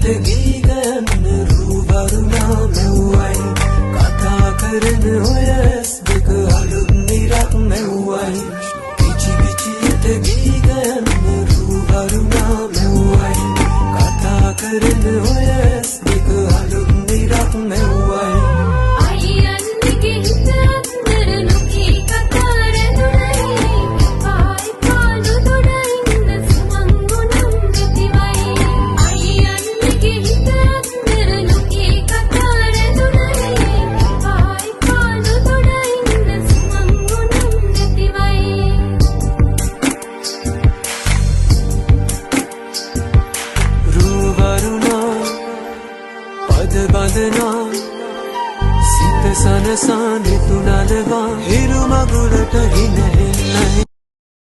පිට ගීගයන්න රූවරුණා මෙව්වයි කතා කරන ඔය ඇස් දෙක අලුත් නිරක් මෙව්වයි පිචි පිචියට ගීගයන්න රූවරුණා මෙව්වයි කතා කරන ඔය ඇස් දෙක අලුත් නිරක් මෙව්වයි බඳනා සිත සනසා නිතුනලවා හිරු මගුලට හිනැ